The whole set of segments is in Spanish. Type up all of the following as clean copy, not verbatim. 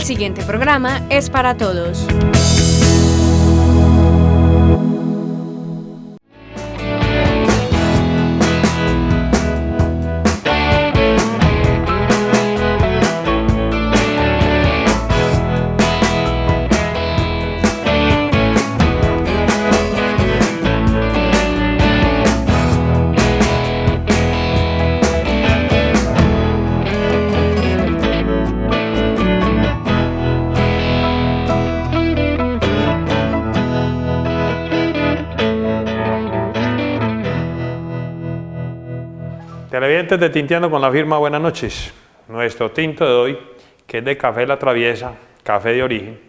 siguiente programa es para todos. Televidentes de Tinteando con la Firma, buenas noches. Nuestro tinto de hoy, que es de Café La Traviesa, café de origen,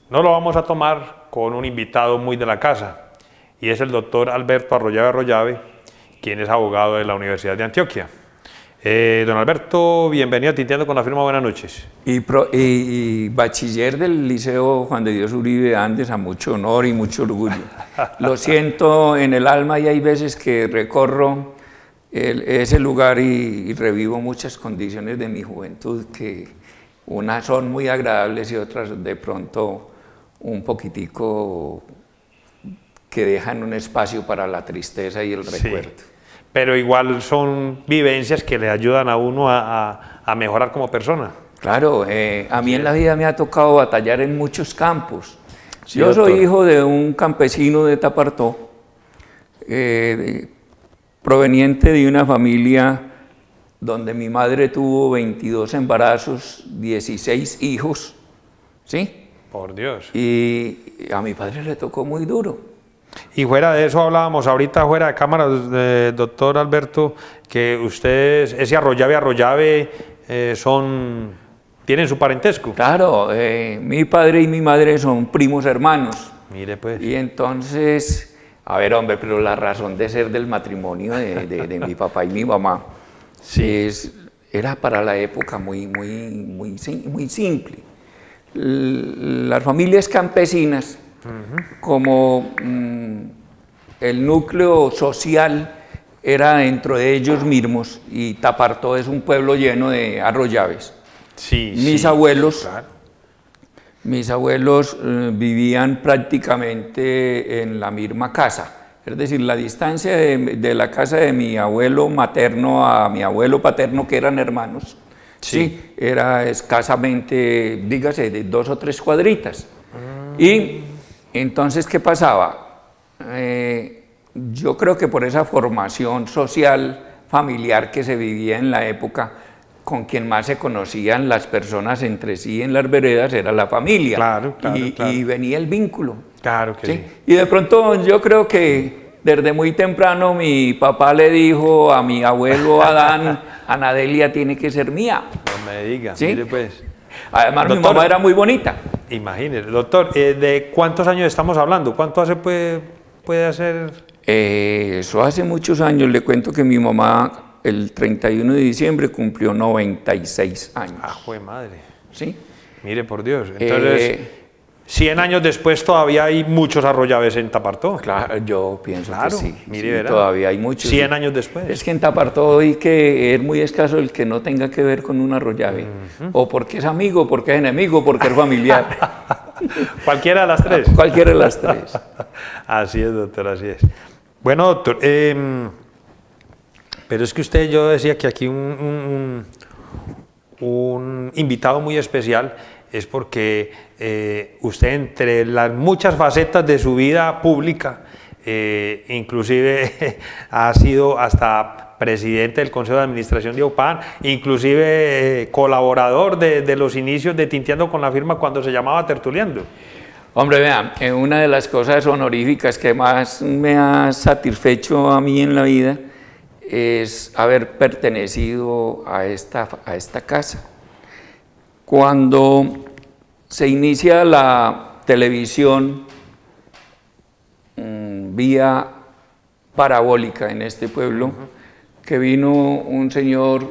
no lo vamos a tomar con un invitado muy de la casa, y es el doctor Alberto Arroyave Arroyave, quien es abogado de la Universidad de Antioquia. Don Alberto, bienvenido a Tinteando con la Firma, buenas noches. Y bachiller del Liceo Juan de Dios Uribe Andes, a mucho honor y mucho orgullo. Lo siento en el alma, y hay veces que recorro ese lugar y revivo muchas condiciones de mi juventud, que unas son muy agradables y otras de pronto un poquitico que dejan un espacio para la tristeza y el recuerdo. Pero igual son vivencias que le ayudan a uno a mejorar como persona. Claro, a mí en la vida me ha tocado batallar en muchos campos. Yo soy hijo de un campesino de Tapartó, proveniente de una familia donde mi madre tuvo 22 embarazos, 16 hijos, ¿sí? Por Dios. Y a mi padre le tocó muy duro. Y fuera de eso hablábamos ahorita fuera de cámara, doctor Alberto, que ustedes, ese Arroyave, tienen su parentesco. Claro, mi padre y mi madre son primos hermanos. Mire pues. Y entonces... A ver, hombre, pero la razón de ser del matrimonio de mi papá y mi mamá era para la época muy simple. Las familias campesinas, como el núcleo social era dentro de ellos mismos, y Tapartó es un pueblo lleno de arroyaves. Mis abuelos... Claro. Mis abuelos vivían prácticamente en la misma casa, es decir, la distancia de la casa de mi abuelo materno a mi abuelo paterno, que eran hermanos, era escasamente, dígase, de 2 o 3 cuadritas. Y entonces, ¿qué pasaba? Yo creo que por esa formación social, familiar que se vivía en la época, con quien más se conocían las personas entre sí en las veredas era la familia. Claro. Y venía el vínculo. Claro que sí. Y de pronto yo creo que desde muy temprano mi papá le dijo a mi abuelo Adán, Ana Delia tiene que ser mía. No me diga, ¿sí? Mire pues. Además, doctor, mi mamá era muy bonita. Imagínese, doctor, ¿de cuántos años estamos hablando? ¿Cuánto hace puede hacer? Eso hace muchos años. Le cuento que mi mamá el 31 de diciembre cumplió 96 años. ¡Ah, jue madre! ¿Sí? Mire, por Dios. Entonces, 100 años después todavía hay muchos arroyaves en Tapartó. Claro, yo pienso que sí. Mire, sí, todavía hay muchos. 100 años después. Es que en Tapartó hoy que es muy escaso el que no tenga que ver con un arroyave. O porque es amigo, porque es enemigo, porque es familiar. Cualquiera de las tres. Cualquiera de las tres. Así es, doctor, así es. Bueno, doctor, pero es que yo decía que aquí un invitado muy especial es porque usted, entre las muchas facetas de su vida pública, inclusive ha sido hasta presidente del Consejo de Administración de OPAN, inclusive colaborador de los inicios de Tinteando con la Firma cuando se llamaba Tertuleando. Hombre, vean, una de las cosas honoríficas que más me ha satisfecho a mí en la vida es haber pertenecido a esta casa. Cuando se inicia la televisión vía parabólica en este pueblo, que vino un señor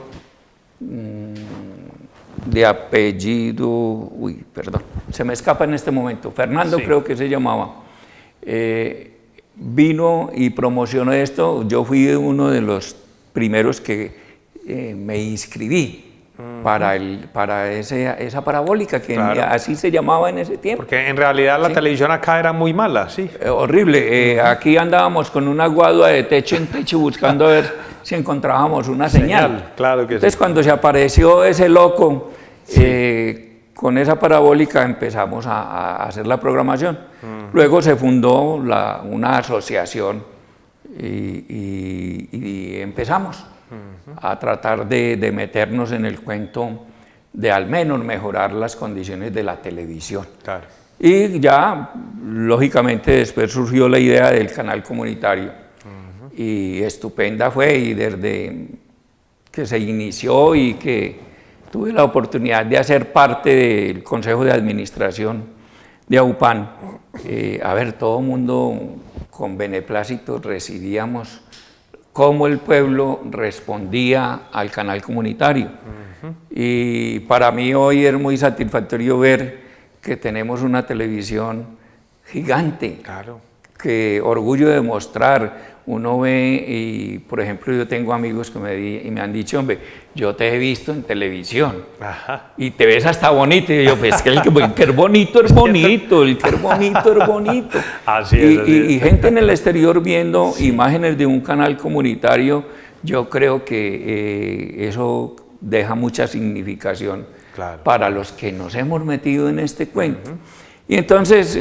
de apellido, perdón, se me escapa en este momento, Fernando creo que se llamaba, vino y promocionó esto. Yo fui uno de los primeros que me inscribí para esa parabólica, que Claro. así se llamaba en ese tiempo. Porque en realidad la televisión acá era muy mala, sí. Horrible. Aquí andábamos con una guadua de techo en techo buscando a ver si encontrábamos una señal. Claro que Entonces, sí. cuando se apareció ese loco, con esa parabólica empezamos a hacer la programación. Luego se fundó una asociación y empezamos a tratar de meternos en el cuento de al menos mejorar las condiciones de la televisión. Claro. Y ya, lógicamente, después surgió la idea del canal comunitario. Y estupenda fue, y desde que se inició y que tuve la oportunidad de hacer parte del Consejo de Administración de AUPAN, todo el mundo con beneplácito recibíamos cómo el pueblo respondía al canal comunitario. Y para mí hoy es muy satisfactorio ver que tenemos una televisión gigante, Claro. que orgullo de mostrar. Uno ve, y por ejemplo yo tengo amigos que me han dicho, hombre, yo te he visto en televisión, Ajá. y te ves hasta bonito, y yo, pues que el que es bonito es bonito, el que es bonito es bonito. Así es, así es. Y gente en el exterior viendo imágenes de un canal comunitario, yo creo que eso deja mucha significación Claro. para los que nos hemos metido en este cuento. Y entonces,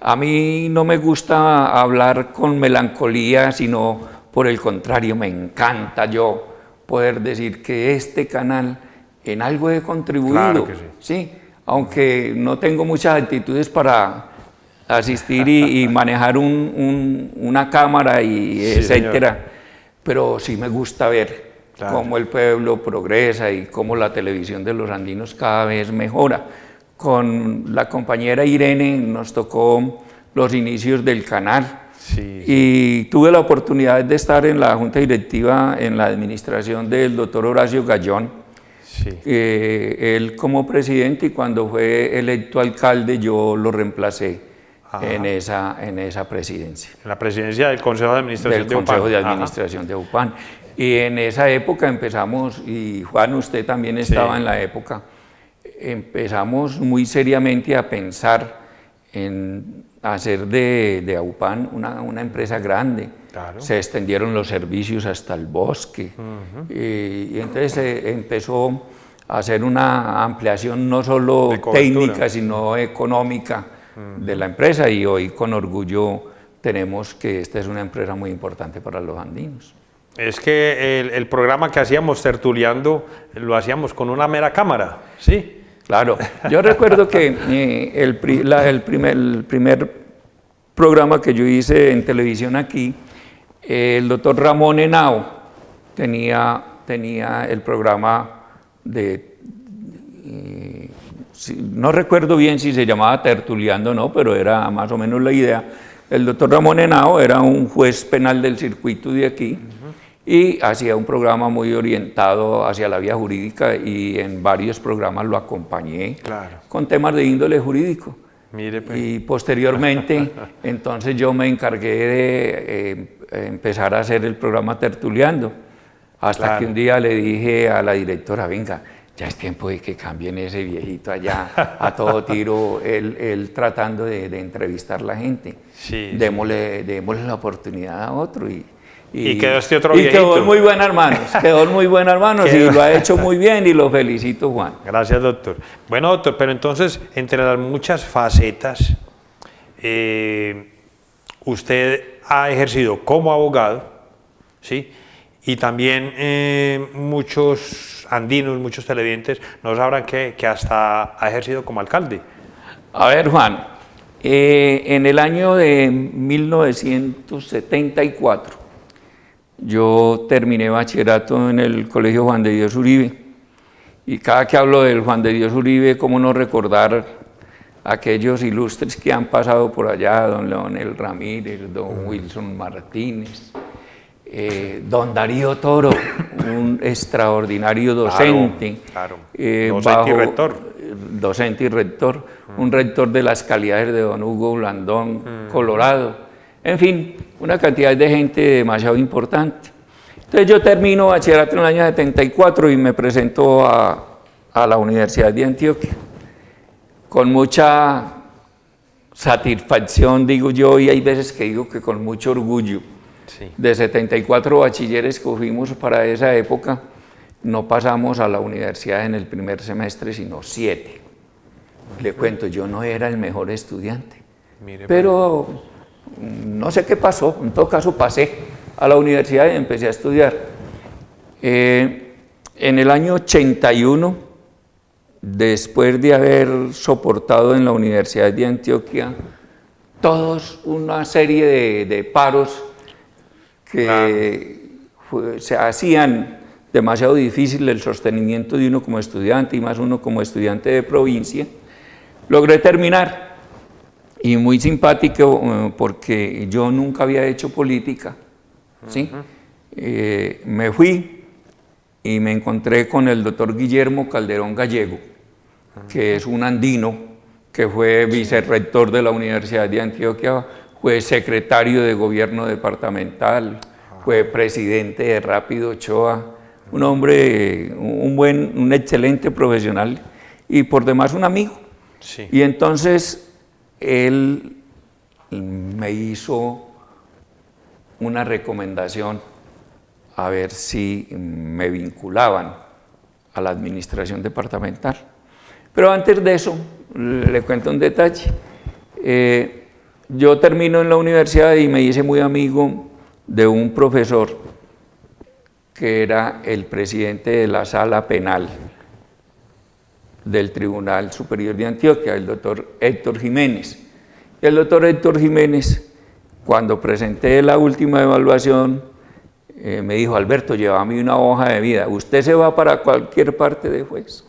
a mí no me gusta hablar con melancolía, sino por el contrario, me encanta yo poder decir que este canal en algo he contribuido. Claro que sí, aunque no tengo muchas actitudes para asistir y manejar una cámara y Sí, etcétera, pero sí me gusta ver Claro. cómo el pueblo progresa y cómo la televisión de los andinos cada vez mejora. Con la compañera Irene nos tocó los inicios del canal. Sí. Y tuve la oportunidad de estar en la junta directiva, en la administración del doctor Horacio Gallón, Sí. él como presidente, y cuando fue electo alcalde yo lo reemplacé en esa presidencia. En la presidencia del Consejo de Administración Del de UPAN. Consejo de Ajá. Administración de UPAN. Y en esa época empezamos, y Juan, usted también estaba en la época, empezamos muy seriamente a pensar en hacer de AUPAN una empresa grande. Claro. Se extendieron los servicios hasta el bosque. Y entonces empezó a hacer una ampliación no solo De cobertura. técnica, sino económica de la empresa, y hoy con orgullo tenemos que esta es una empresa muy importante para los andinos. Es que el programa que hacíamos tertuleando lo hacíamos con una mera cámara, ¿sí? Claro, yo recuerdo que el primer programa que yo hice en televisión aquí, el doctor Ramón Henao tenía el programa no recuerdo bien si se llamaba Tertuleando o no, pero era más o menos la idea. El doctor Ramón Henao era un juez penal del circuito de aquí, y hacía un programa muy orientado hacia la vía jurídica, y en varios programas lo acompañé con temas de índole jurídico. Mire, pues. Y posteriormente, entonces yo me encargué de empezar a hacer el programa Tertuleando, hasta que un día le dije a la directora, venga, ya es tiempo de que cambien ese viejito allá a todo tiro, él tratando de entrevistar a la gente. Sí, démosle la oportunidad a otro. Y quedó este otro viejito. Y quedó viejito. muy buenas manos, y lo ha hecho muy bien, y lo felicito, Juan. Gracias, doctor. Bueno, doctor, pero entonces, entre las muchas facetas, usted ha ejercido como abogado, ¿sí? Y también muchos andinos, muchos televidentes no sabrán que hasta ha ejercido como alcalde. A ver, Juan, en el año de 1974, yo terminé bachillerato en el Colegio Juan de Dios Uribe, y cada que hablo del Juan de Dios Uribe, cómo no recordar aquellos ilustres que han pasado por allá, don Leonel Ramírez, don Wilson Martínez, don Darío Toro, un extraordinario docente. Claro. Docente y rector. Docente y rector, un rector de las calidades de don Hugo Blandón, Colorado. En fin, una cantidad de gente demasiado importante. Entonces yo termino bachillerato en el año 74 y me presento a a la Universidad de Antioquia. Con mucha satisfacción, digo yo, y hay veces que digo que con mucho orgullo. Sí. De 74 bachilleres que fuimos para esa época, no pasamos a la universidad en el primer semestre, sino 7. Le cuento, yo no era el mejor estudiante, Mire, pero no sé qué pasó, en todo caso pasé a la universidad y empecé a estudiar. En el año 81, después de haber soportado en la Universidad de Antioquia todos una serie de paros que se hacían demasiado difícil el sostenimiento de uno como estudiante y más uno como estudiante de provincia, logré terminar. Y muy simpático porque yo nunca había hecho política, ¿sí? Me fui y me encontré con el doctor Guillermo Calderón Gallego, que es un andino, que fue vicerrector de la Universidad de Antioquia, fue secretario de gobierno departamental, fue presidente de Rápido Ochoa, un hombre, un excelente profesional y por demás un amigo. Sí. Y entonces él me hizo una recomendación a ver si me vinculaban a la administración departamental. Pero antes de eso, le cuento un detalle. Yo termino en la universidad y me hice muy amigo de un profesor que era el presidente de la sala penal del Tribunal Superior de Antioquia, el doctor Héctor Jiménez. Y el doctor Héctor Jiménez, cuando presenté la última evaluación, me dijo: Alberto, llévame una hoja de vida, usted se va para cualquier parte de juez.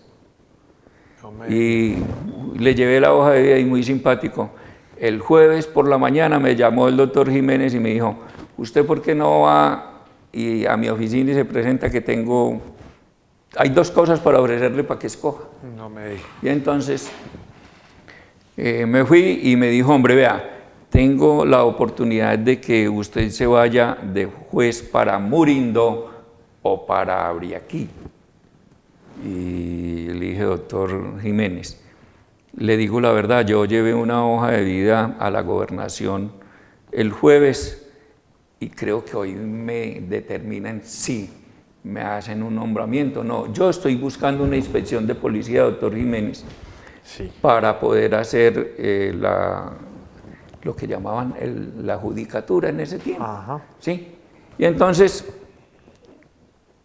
Y le llevé la hoja de vida y muy simpático. El jueves por la mañana me llamó el doctor Jiménez y me dijo: ¿usted por qué no va y a mi oficina y se presenta que hay 2 cosas para ofrecerle para que escoja? No me diga. Y entonces me fui y me dijo: hombre, vea, tengo la oportunidad de que usted se vaya de juez para Murindo o para Abriaquí. Y le dije: doctor Jiménez, le digo la verdad, yo llevé una hoja de vida a la gobernación el jueves y creo que hoy me determinan si me hacen un nombramiento. No, yo estoy buscando una inspección de policía, doctor Jiménez, Sí. para poder hacer lo que llamaban la judicatura en ese tiempo. Ajá. ¿Sí? Y entonces,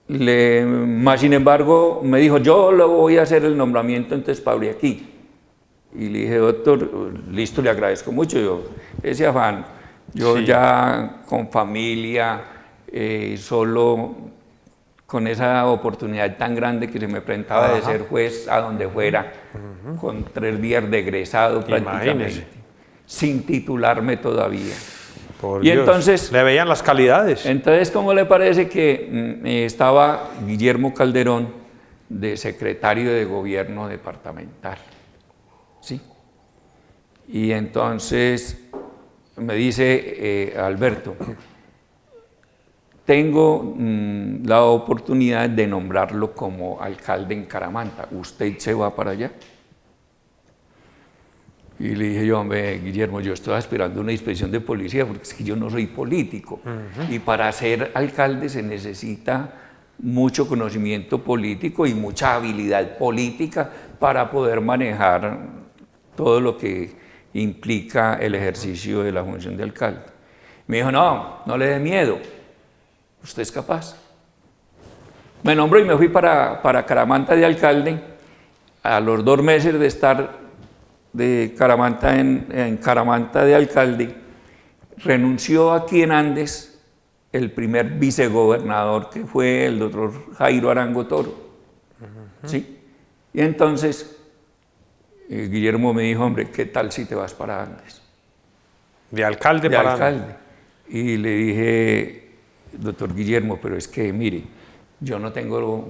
más sin embargo, me dijo: yo lo voy a hacer el nombramiento entonces para aquí. Y le dije: doctor, listo, le agradezco mucho. Yo, ese afán, yo Sí. ya con familia, solo con esa oportunidad tan grande que se me presentaba de ser juez a donde fuera, con 3 días de egresado prácticamente, Imagínese. sin titularme todavía. Por Y Dios. entonces, le veían las calidades. entonces, ¿cómo le parece que estaba Guillermo Calderón de secretario de gobierno departamental? ¿Sí? Y entonces me dice: Alberto, tengo la oportunidad de nombrarlo como alcalde en Caramanta, ¿usted se va para allá? Y le dije yo: hombre, Guillermo, yo estoy aspirando a una inspección de policía porque es que yo no soy político. Y para ser alcalde se necesita mucho conocimiento político y mucha habilidad política para poder manejar todo lo que implica el ejercicio de la función de alcalde. Me dijo: no, no le dé miedo, usted es capaz. Me nombró y me fui para Caramanta de alcalde. A los 2 meses de estar de Caramanta en Caramanta de alcalde, renunció aquí en Andes el primer vicegobernador, que fue el doctor Jairo Arango Toro. ¿Sí? Y entonces Guillermo me dijo: hombre, ¿qué tal si te vas para Andes? De alcalde De para alcalde. Y le dije: doctor Guillermo, pero es que, mire, yo no tengo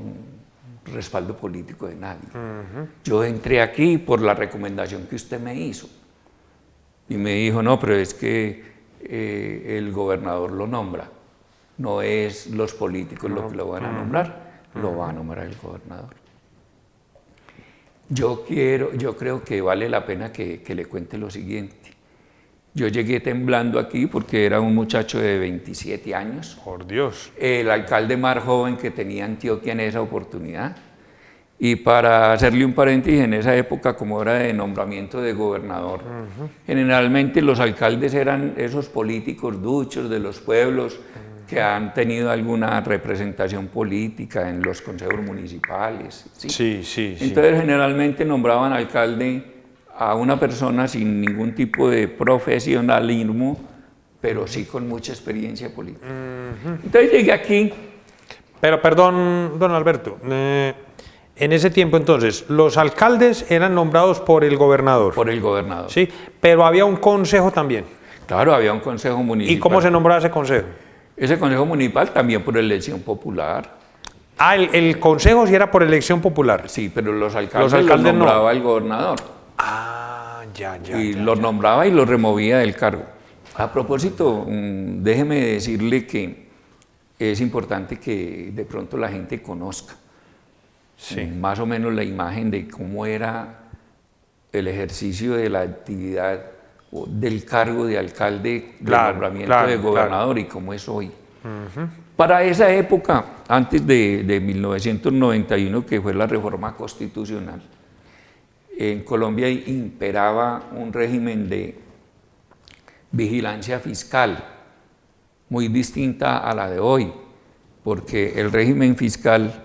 respaldo político de nadie. Yo entré aquí por la recomendación que usted me hizo. Y me dijo: no, pero es que el gobernador lo nombra, no es los políticos los que lo van a nombrar, lo va a nombrar el gobernador. Yo creo que vale la pena que le cuente lo siguiente. Yo llegué temblando aquí porque era un muchacho de 27 años. Por Dios. El alcalde más joven que tenía Antioquia en esa oportunidad. Y para hacerle un paréntesis, en esa época, como era de nombramiento de gobernador, generalmente los alcaldes eran esos políticos duchos de los pueblos que han tenido alguna representación política en los consejos municipales. Sí. Entonces, generalmente nombraban alcalde a una persona sin ningún tipo de profesionalismo, pero sí con mucha experiencia política. Entonces llegué aquí. Pero perdón, don Alberto, en ese tiempo entonces, los alcaldes eran nombrados por el gobernador. Por el gobernador. Sí, pero había un consejo también. Claro, había un consejo municipal. ¿Y cómo se nombraba ese consejo? Ese consejo municipal también por elección popular. Ah, el consejo sí era por elección popular. Sí, pero los alcaldes los nombraba el gobernador. Ah, ya. Y los nombraba y los removía del cargo. A propósito, déjeme decirle que es importante que de pronto la gente conozca más o menos la imagen de cómo era el ejercicio de la actividad o del cargo de alcalde, del nombramiento de gobernador y cómo es hoy. Para esa época, antes de 1991, que fue la reforma constitucional, en Colombia imperaba un régimen de vigilancia fiscal muy distinta a la de hoy, porque el régimen fiscal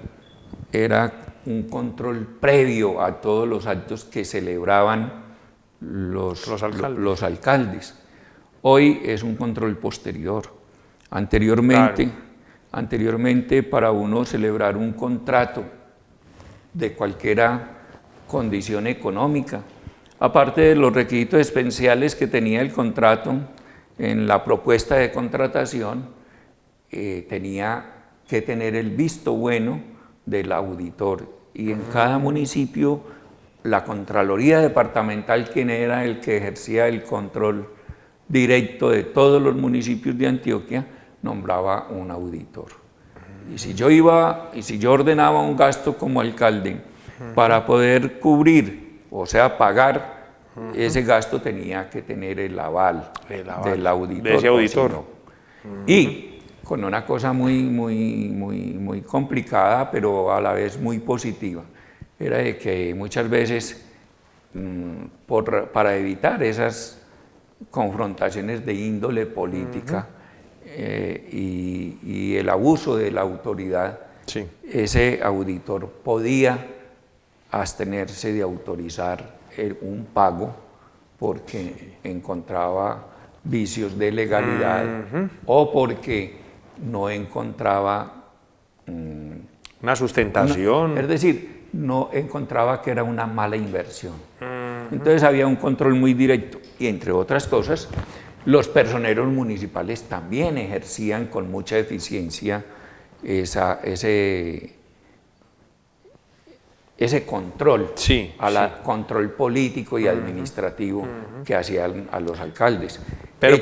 era un control previo a todos los actos que celebraban los alcaldes. Hoy es un control posterior. Anteriormente, para uno celebrar un contrato de cualquiera condición económica, aparte de los requisitos especiales que tenía el contrato, en la propuesta de contratación tenía que tener el visto bueno del auditor, y en cada municipio la Contraloría Departamental, quien era el que ejercía el control directo de todos los municipios de Antioquia, nombraba un auditor. Y si yo ordenaba un gasto como alcalde, para poder cubrir, o sea, pagar ese gasto, tenía que tener el aval del auditor. De ese auditor. Y con una cosa muy complicada, pero a la vez muy positiva, era de que muchas veces, para evitar esas confrontaciones de índole política y el abuso de la autoridad, ese auditor podía abstenerse de autorizar un pago porque encontraba vicios de legalidad o porque no encontraba una sustentación. Es decir, no encontraba que era una mala inversión. Entonces había un control muy directo y, entre otras cosas, los personeros municipales también ejercían con mucha eficiencia ese control, control político y administrativo que hacían a los alcaldes. Pero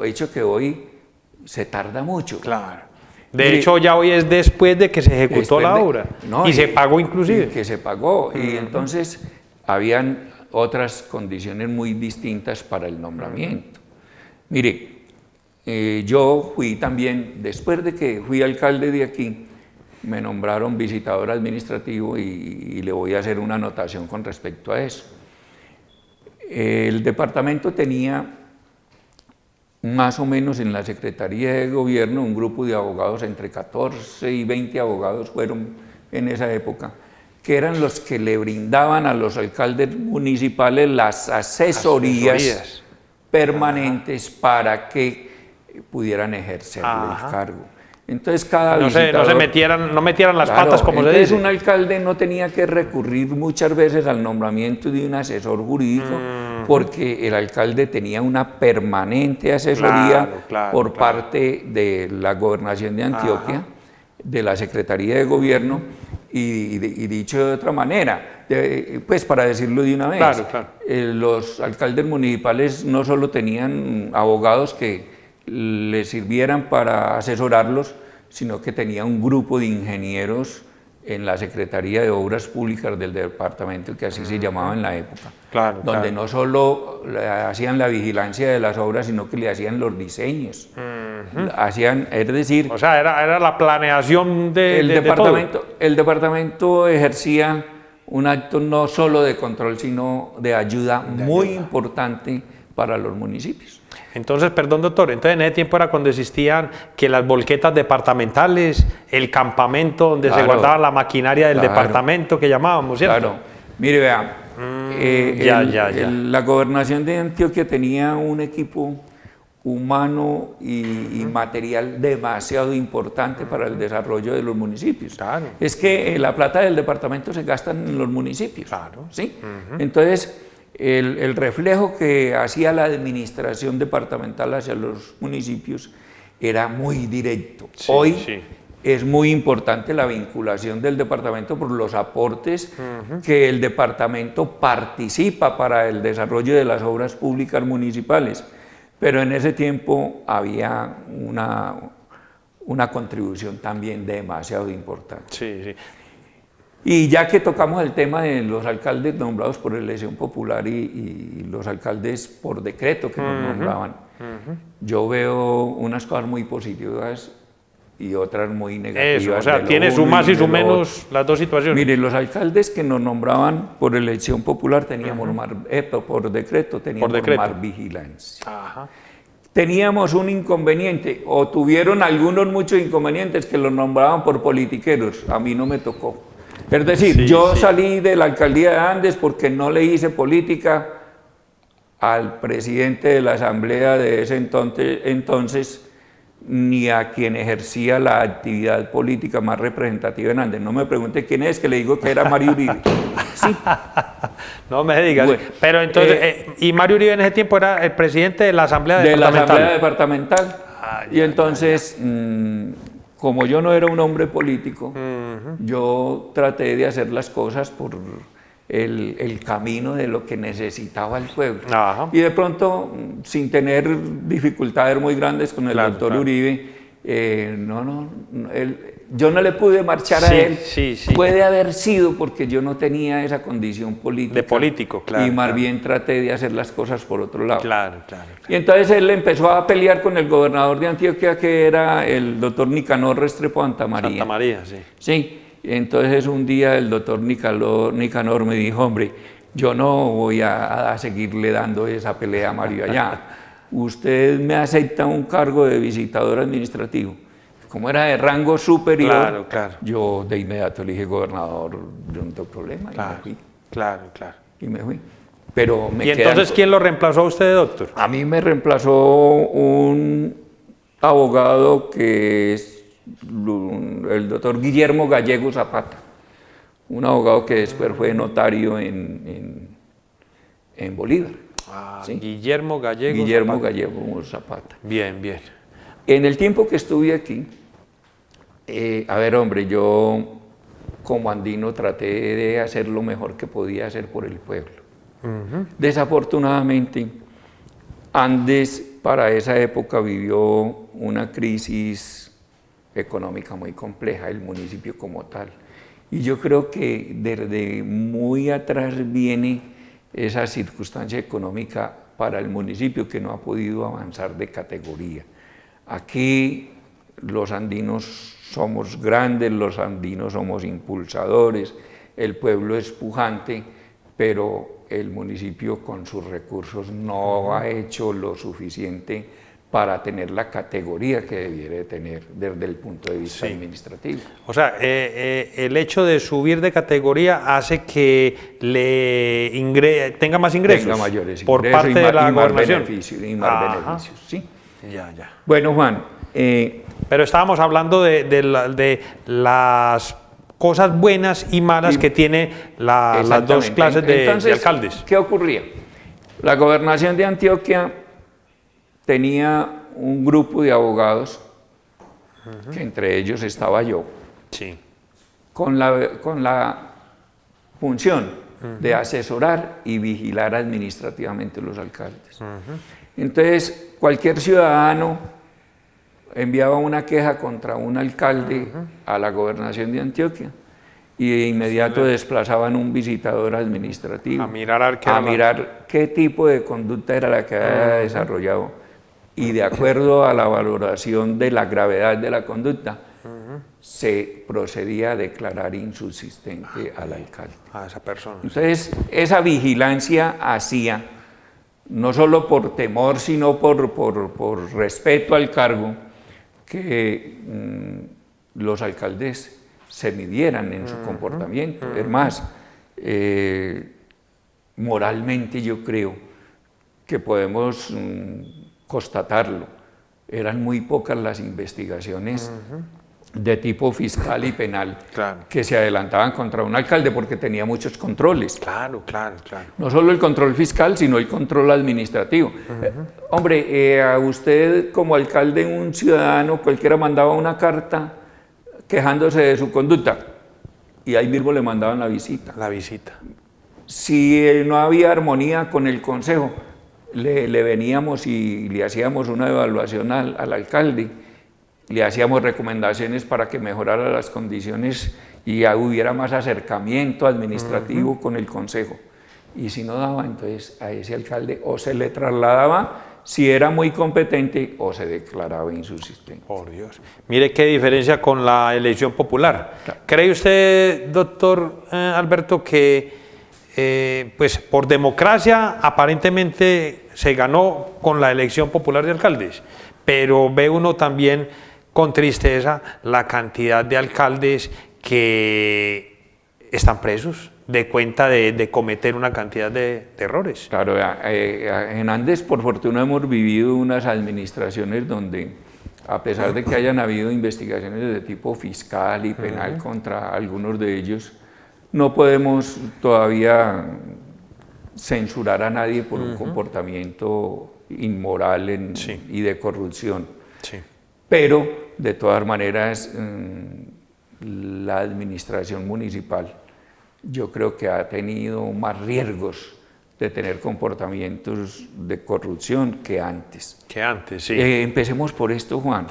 hecho que hoy se tarda mucho. Claro. De hecho, ya hoy es después de que se ejecutó la obra. Y se pagó inclusive. Que se pagó. Y entonces habían otras condiciones muy distintas para el nombramiento. Mire, yo fui también, después de que fui alcalde de aquí, me nombraron visitador administrativo y le voy a hacer una anotación con respecto a eso. El departamento tenía más o menos en la Secretaría de Gobierno un grupo de abogados, entre 14 y 20 abogados fueron en esa época, que eran los que le brindaban a los alcaldes municipales las asesorías permanentes para que pudieran ejercer el cargo. Entonces cada visitador, no metieran las patas, como se dice. Un alcalde no tenía que recurrir muchas veces al nombramiento de un asesor jurídico, porque el alcalde tenía una permanente asesoría por parte de la Gobernación de Antioquia, de la Secretaría de Gobierno, y dicho de otra manera, pues para decirlo de una vez, los alcaldes municipales no solo tenían abogados que les sirvieran para asesorarlos, sino que tenía un grupo de ingenieros en la Secretaría de Obras Públicas del departamento, que así se llamaba en la época, Claro, donde claro. no solo hacían la vigilancia de las obras, sino que le hacían los diseños. Hacían, es decir, O sea, era la planeación de todo. el departamento ejercía un acto no solo de control, sino de ayuda muy importante para los municipios. Entonces, perdón doctor, entonces en ese tiempo era cuando existían que las volquetas departamentales, el campamento donde se Claro, guardaba la maquinaria del claro. departamento que llamábamos, ¿cierto? Claro, mire, vea, la gobernación de Antioquia tenía un equipo humano y material demasiado importante para el desarrollo de los municipios. Claro. Es que la plata del departamento se gasta en los municipios. Claro. ¿Sí? Entonces, el reflejo que hacía la administración departamental hacia los municipios era muy directo. Sí, Hoy sí. es muy importante la vinculación del departamento por los aportes que el departamento participa para el desarrollo de las obras públicas municipales. Pero en ese tiempo había una contribución también demasiado importante. Sí, sí. Y ya que tocamos el tema de los alcaldes nombrados por elección popular y los alcaldes por decreto que nos nombraban, yo veo unas cosas muy positivas y otras muy negativas. Eso, o sea, de lo tiene su uno más y de su lo menos otro. las dos situaciones. Mire, los alcaldes que nos nombraban por elección popular teníamos por decreto teníamos más vigilancia. Ajá. Teníamos un inconveniente, o tuvieron algunos muchos inconvenientes que los nombraban por politiqueros, a mí no me tocó. Es decir, Sí, yo sí. salí de la alcaldía de Andes porque no le hice política al presidente de la asamblea de ese entonces ni a quien ejercía la actividad política más representativa en Andes. No me pregunte quién es, que le digo que era Mario Uribe. Sí. No me digas. Bueno, pero entonces, y Mario Uribe en ese tiempo era el presidente de la Asamblea De la Departamental. asamblea departamental. Y entonces, como yo no era un hombre político, yo traté de hacer las cosas por el camino de lo que necesitaba el pueblo. Ajá. Y de pronto, sin tener dificultades muy grandes con el Claro, doctor claro. Uribe, yo no le pude marchar a Sí, él. sí, sí. Puede haber sido porque yo no tenía esa condición política. De político, claro, Y más claro. bien traté de hacer las cosas por otro lado. Claro, claro. Y entonces él empezó a pelear con el gobernador de Antioquia, que era el doctor Nicanor Restrepo Santamaría. Santa María, sí. Sí, entonces un día el doctor Nicanor me dijo, hombre, yo no voy a seguirle dando esa pelea a Mario allá. Usted me acepta un cargo de visitador administrativo. Como era de rango superior, Claro, claro. yo de inmediato le dije, gobernador, yo no tengo problema, Claro, y me fui. claro, claro. Y me fui. Pero me ¿Y entonces quién lo reemplazó a usted, doctor? A mí me reemplazó un abogado que es el doctor Guillermo Gallego Zapata, un abogado que después fue notario en Bolívar. ¿sí? Guillermo Gallego. Guillermo Zapata. Gallego Zapata. Bien, bien. En el tiempo que estuve aquí, a ver, hombre, yo como andino traté de hacer lo mejor que podía hacer por el pueblo. Desafortunadamente, Andes para esa época vivió una crisis económica muy compleja, el municipio como tal. Y yo creo que desde muy atrás viene esa circunstancia económica para el municipio que no ha podido avanzar de categoría. Aquí los andinos somos grandes, los andinos somos impulsadores, el pueblo es pujante, pero el municipio con sus recursos no ha hecho lo suficiente para tener la categoría que debiera de tener desde el punto de vista administrativo. O sea, el hecho de subir de categoría hace que tenga más ingresos. Tenga mayores por ingresos parte de la gobernación. Y más beneficios, ¿sí? Ya, ya. Bueno, Juan, Pero estábamos hablando de las cosas buenas y malas que tiene las dos clases de alcaldes. ¿Qué ocurría? La gobernación de Antioquia tenía un grupo de abogados, que entre ellos estaba yo, Sí. con la función de asesorar y vigilar administrativamente los alcaldes. Entonces, cualquier ciudadano enviaba una queja contra un alcalde a la gobernación de Antioquia y de inmediato desplazaban un visitador administrativo A mirar qué tipo de conducta era la que había desarrollado, y de acuerdo a la valoración de la gravedad de la conducta, se procedía a declarar insubsistente al alcalde. a esa persona. Entonces, esa vigilancia hacía, no solo por temor, sino por respeto al cargo, que los alcaldes se midieran en su comportamiento. Es más, moralmente yo creo que podemos constatarlo. Eran muy pocas las investigaciones de tipo fiscal y penal Claro. que se adelantaban contra un alcalde porque tenía muchos controles. Claro. No solo el control fiscal, sino el control administrativo. Hombre, a usted como alcalde, un ciudadano cualquiera mandaba una carta quejándose de su conducta y ahí mismo le mandaban la visita. La visita. Si no había armonía con el consejo, le veníamos y le hacíamos una evaluación al alcalde, le hacíamos recomendaciones para que mejorara las condiciones y hubiera más acercamiento administrativo con el consejo. Y si no daba, entonces a ese alcalde o se le trasladaba si era muy competente o se declaraba insubsistente. Por Dios. Mire qué diferencia con la elección popular. Claro. ¿Cree usted, doctor Alberto, que pues por democracia aparentemente se ganó con la elección popular de alcaldes? Pero ve uno también con tristeza la cantidad de alcaldes que están presos de cuenta de cometer una cantidad de errores. Claro, en Andes por fortuna hemos vivido unas administraciones donde, a pesar de que hayan habido investigaciones de tipo fiscal y penal contra algunos de ellos, no podemos todavía censurar a nadie por un comportamiento inmoral y de corrupción. Sí. Pero, de todas maneras, la administración municipal yo creo que ha tenido más riesgos de tener comportamientos de corrupción que antes. Que antes, sí. Empecemos por esto, Juan.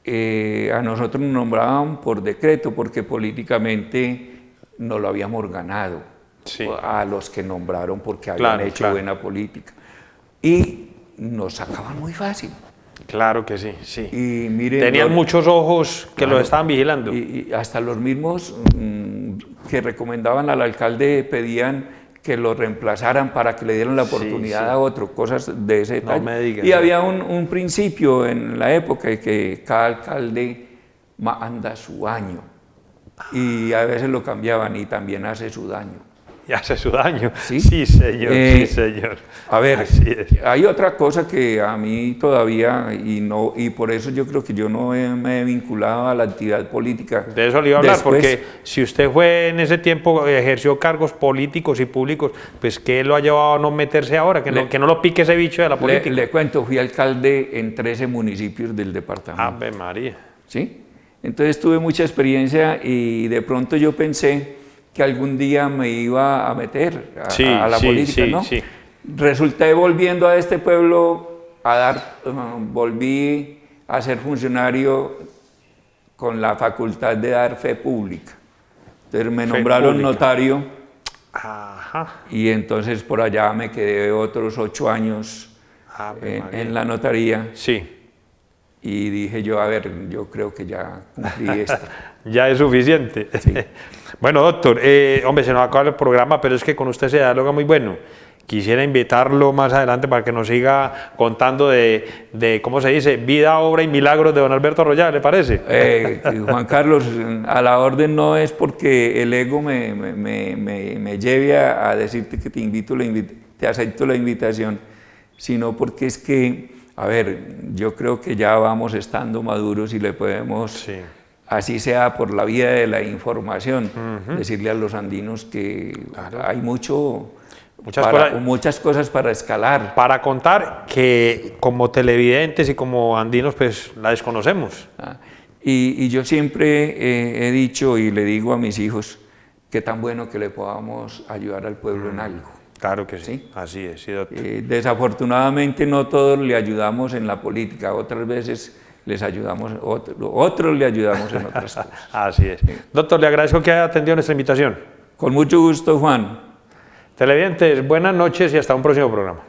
A nosotros nos nombraban por decreto porque políticamente no lo habíamos ganado. Sí. A los que nombraron porque habían hecho buena política. Y nos sacaban muy fácil. Claro que sí, sí. Y miren, tenían muchos ojos que los estaban vigilando. Y hasta los mismos que recomendaban al alcalde pedían que lo reemplazaran para que le dieran la oportunidad a otro, cosas de ese No me digas. Y había un principio en la época de que cada alcalde manda su año y a veces lo cambiaban y también hace su daño. Y hace su daño. Sí, Sí, señor, sí, señor. A ver, Así es. hay otra cosa que a mí todavía, y por eso yo creo que yo no me he vinculado a la actividad política. De eso le iba a hablar, Después, porque si usted fue en ese tiempo, ejerció cargos políticos y públicos, pues ¿qué lo ha llevado a no meterse ahora? Que no lo pique ese bicho de la política. le cuento, fui alcalde en 13 municipios del departamento. Ave María. ¿Sí? Entonces tuve mucha experiencia y de pronto yo pensé que algún día me iba a meter a la política, ¿no? Sí. Resulté volviendo a este pueblo volví a ser funcionario con la facultad de dar fe pública. Entonces me nombraron pública. notario. Ajá. Y entonces por allá me quedé otros 8 años Ave María. en la notaría. Sí. Y dije yo, a ver, yo creo que ya cumplí esta. Ya es suficiente. Sí. Bueno, doctor, hombre, se nos acaba el programa, pero es que con usted se dialoga muy bueno. Quisiera invitarlo más adelante para que nos siga contando de ¿cómo se dice? Vida, obra y milagros de don Alberto Arroyave, ¿le parece? Juan Carlos, a la orden no es porque el ego me lleve a decirte que te acepto la invitación, sino porque es que, a ver, yo creo que ya vamos estando maduros y le podemos, Sí. así sea por la vía de la información, decirle a los andinos que hay muchas cosas para escalar. Para contar que como televidentes y como andinos, pues la desconocemos. Y yo siempre he dicho y le digo a mis hijos que tan bueno que le podamos ayudar al pueblo en algo. Claro que sí, ¿Sí? así es, sí, doctor. Desafortunadamente no todos le ayudamos en la política, otras veces les ayudamos, otros le ayudamos en otras cosas. Así es. Doctor, le agradezco que haya atendido nuestra invitación. Con mucho gusto, Juan. Televidentes, buenas noches y hasta un próximo programa.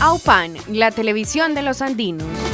AUPAN, la televisión de los andinos.